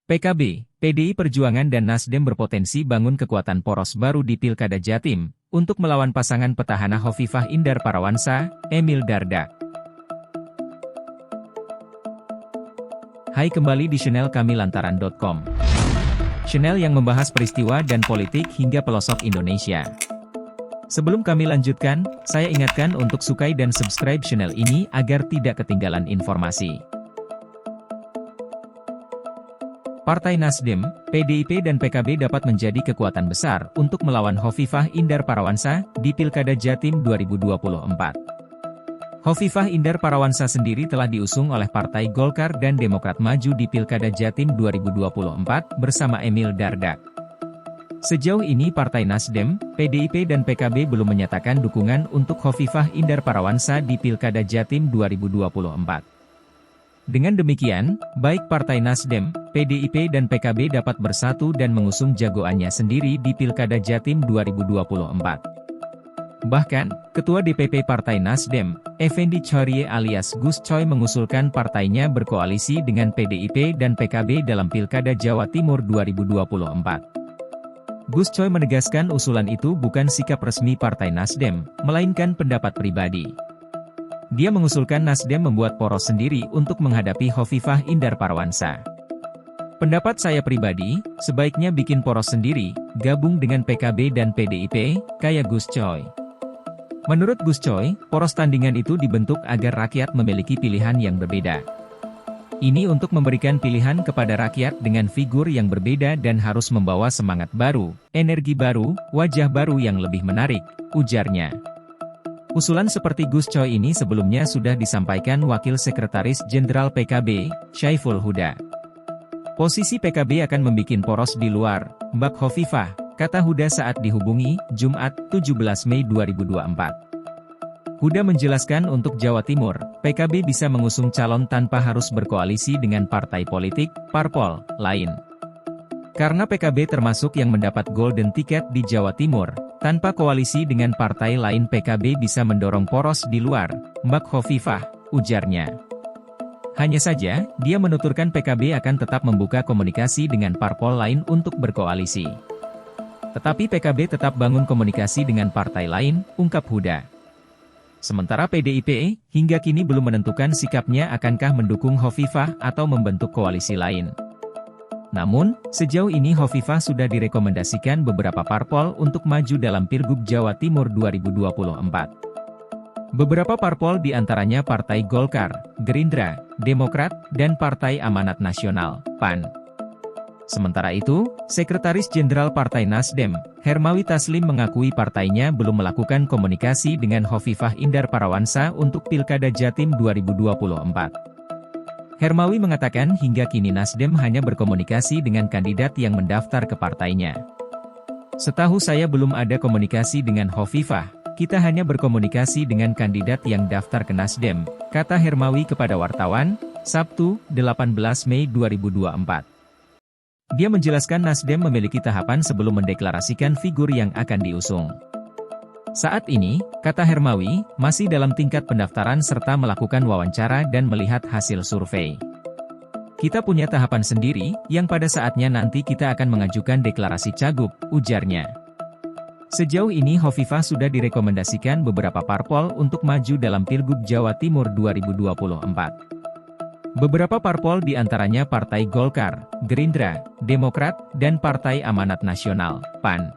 PKB, PDI Perjuangan dan Nasdem berpotensi bangun kekuatan poros baru di Pilkada Jatim, untuk melawan pasangan petahana Hovifah Indar Parawansa, Emil Dardak. Hai, kembali di channel kami lantaran.com. Channel yang membahas peristiwa dan politik hingga pelosok Indonesia. Sebelum kami lanjutkan, saya ingatkan untuk sukai dan subscribe channel ini agar tidak ketinggalan informasi. Partai Nasdem, PDIP dan PKB dapat menjadi kekuatan besar untuk melawan Hovifah Indar Parawansa di Pilkada Jatim 2024. Hovifah Indar Parawansa sendiri telah diusung oleh Partai Golkar dan Demokrat maju di Pilkada Jatim 2024 bersama Emil Dardak. Sejauh ini Partai Nasdem, PDIP dan PKB belum menyatakan dukungan untuk Hovifah Indar Parawansa di Pilkada Jatim 2024. Dengan demikian, baik Partai Nasdem, PDIP dan PKB dapat bersatu dan mengusung jagoannya sendiri di Pilkada Jatim 2024. Bahkan, Ketua DPP Partai Nasdem, Effendi Chorie alias Gus Coy mengusulkan partainya berkoalisi dengan PDIP dan PKB dalam Pilkada Jawa Timur 2024. Gus Coy menegaskan usulan itu bukan sikap resmi Partai Nasdem, melainkan pendapat pribadi. Dia mengusulkan Nasdem membuat poros sendiri untuk menghadapi Hovifah Indar Parawansa. Pendapat saya pribadi, sebaiknya bikin poros sendiri, gabung dengan PKB dan PDIP, kayak Gus Coy. Menurut Gus Coy, poros tandingan itu dibentuk agar rakyat memiliki pilihan yang berbeda. Ini untuk memberikan pilihan kepada rakyat dengan figur yang berbeda dan harus membawa semangat baru, energi baru, wajah baru yang lebih menarik, ujarnya. Usulan seperti Gus Coy ini sebelumnya sudah disampaikan Wakil Sekretaris Jenderal PKB, Syaiful Huda. Posisi PKB akan membikin poros di luar, Mbak Hovifah, kata Huda saat dihubungi, Jumat, 17 Mei 2024. Huda menjelaskan untuk Jawa Timur, PKB bisa mengusung calon tanpa harus berkoalisi dengan partai politik, parpol, lain. Karena PKB termasuk yang mendapat golden ticket di Jawa Timur, tanpa koalisi dengan partai lain PKB bisa mendorong poros di luar, Mbak Hovifah, ujarnya. Hanya saja, dia menuturkan PKB akan tetap membuka komunikasi dengan parpol lain untuk berkoalisi. Tetapi PKB tetap bangun komunikasi dengan partai lain, ungkap Huda. Sementara PDIP, hingga kini belum menentukan sikapnya akankah mendukung Hovifah atau membentuk koalisi lain. Namun, sejauh ini Hovifah sudah direkomendasikan beberapa parpol untuk maju dalam Pilgub Jawa Timur 2024. Beberapa parpol diantaranya Partai Golkar, Gerindra, Demokrat, dan Partai Amanat Nasional, PAN. Sementara itu, Sekretaris Jenderal Partai Nasdem, Hermawi Taslim mengakui partainya belum melakukan komunikasi dengan Hovifah Indar Parawansa untuk Pilkada Jatim 2024. Hermawi mengatakan hingga kini Nasdem hanya berkomunikasi dengan kandidat yang mendaftar ke partainya. Setahu saya belum ada komunikasi dengan Hovifah, kita hanya berkomunikasi dengan kandidat yang daftar ke Nasdem, kata Hermawi kepada wartawan, Sabtu, 18 Mei 2024. Dia menjelaskan Nasdem memiliki tahapan sebelum mendeklarasikan figur yang akan diusung. Saat ini, kata Hermawi, masih dalam tingkat pendaftaran serta melakukan wawancara dan melihat hasil survei. Kita punya tahapan sendiri, yang pada saatnya nanti kita akan mengajukan deklarasi cagup, ujarnya. Sejauh ini Hovifah sudah direkomendasikan beberapa parpol untuk maju dalam Pilgub Jawa Timur 2024. Beberapa parpol diantaranya Partai Golkar, Gerindra, Demokrat, dan Partai Amanat Nasional, PAN.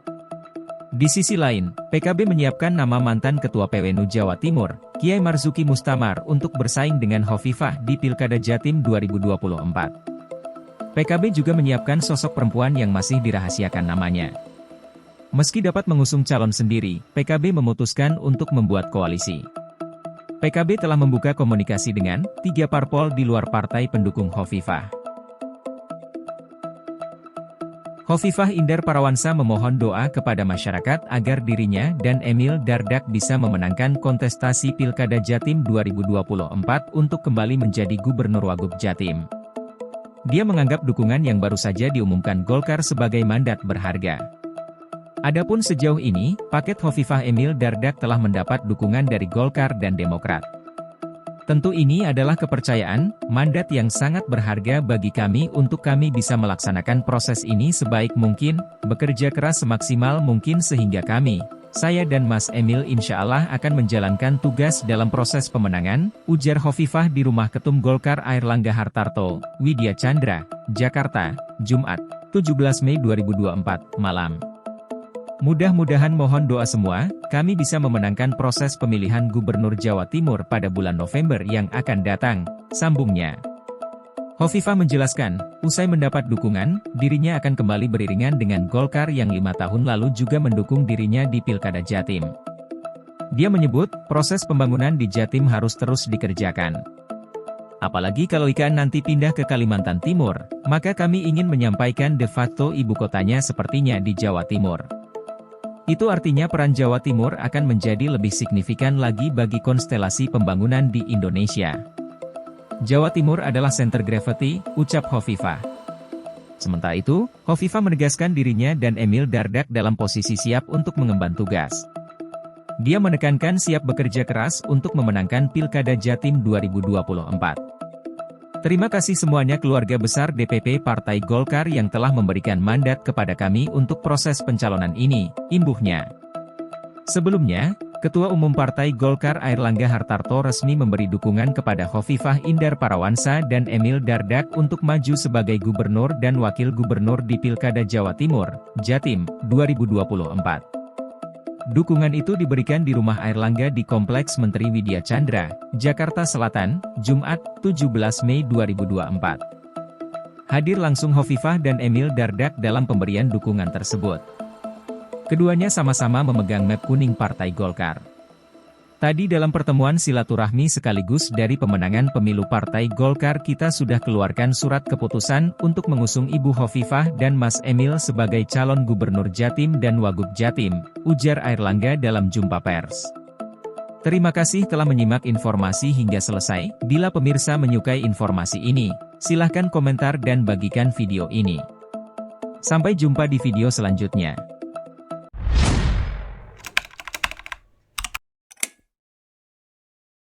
Di sisi lain, PKB menyiapkan nama mantan Ketua PWNU Jawa Timur, Kiai Marzuki Mustamar untuk bersaing dengan Hovifah di Pilkada Jatim 2024. PKB juga menyiapkan sosok perempuan yang masih dirahasiakan namanya. Meski dapat mengusung calon sendiri, PKB memutuskan untuk membuat koalisi. PKB telah membuka komunikasi dengan 3 parpol di luar partai pendukung Hovifah. Hovifah Indar Parawansa memohon doa kepada masyarakat agar dirinya dan Emil Dardak bisa memenangkan kontestasi Pilkada Jatim 2024 untuk kembali menjadi Gubernur Wagub Jatim. Dia menganggap dukungan yang baru saja diumumkan Golkar sebagai mandat berharga. Adapun sejauh ini, paket Hovifah Emil Dardak telah mendapat dukungan dari Golkar dan Demokrat. Tentu ini adalah kepercayaan, mandat yang sangat berharga bagi kami untuk kami bisa melaksanakan proses ini sebaik mungkin, bekerja keras semaksimal mungkin sehingga kami, saya dan Mas Emil insya Allah akan menjalankan tugas dalam proses pemenangan, ujar Hovifah di Rumah Ketum Golkar Airlangga Hartarto, Widya Chandra, Jakarta, Jumat, 17 Mei 2024, malam. Mudah-mudahan mohon doa semua, kami bisa memenangkan proses pemilihan Gubernur Jawa Timur pada bulan November yang akan datang, sambungnya. Hovifah menjelaskan, usai mendapat dukungan, dirinya akan kembali beriringan dengan Golkar yang 5 tahun lalu juga mendukung dirinya di Pilkada Jatim. Dia menyebut, proses pembangunan di Jatim harus terus dikerjakan. Apalagi kalau IKN nanti pindah ke Kalimantan Timur, maka kami ingin menyampaikan de facto ibu kotanya sepertinya di Jawa Timur. Itu artinya peran Jawa Timur akan menjadi lebih signifikan lagi bagi konstelasi pembangunan di Indonesia. Jawa Timur adalah center gravity, ucap Hovifah. Sementara itu, Hovifah menegaskan dirinya dan Emil Dardak dalam posisi siap untuk mengemban tugas. Dia menekankan siap bekerja keras untuk memenangkan Pilkada Jatim 2024. Terima kasih semuanya keluarga besar DPP Partai Golkar yang telah memberikan mandat kepada kami untuk proses pencalonan ini, imbuhnya. Sebelumnya, Ketua Umum Partai Golkar Airlangga Hartarto resmi memberi dukungan kepada Hovifah Indar Parawansa dan Emil Dardak untuk maju sebagai Gubernur dan Wakil Gubernur di Pilkada Jawa Timur, Jatim, 2024. Dukungan itu diberikan di Rumah Airlangga di Kompleks Menteri Widya Chandra, Jakarta Selatan, Jumat, 17 Mei 2024. Hadir langsung Hovifah dan Emil Dardak dalam pemberian dukungan tersebut. Keduanya sama-sama memegang map kuning Partai Golkar. Tadi dalam pertemuan silaturahmi sekaligus dari pemenangan pemilu Partai Golkar kita sudah keluarkan surat keputusan untuk mengusung Ibu Hovifah dan Mas Emil sebagai calon Gubernur Jatim dan Wagub Jatim, ujar Airlangga dalam jumpa pers. Terima kasih telah menyimak informasi hingga selesai. Bila pemirsa menyukai informasi ini, silahkan komentar dan bagikan video ini. Sampai jumpa di video selanjutnya.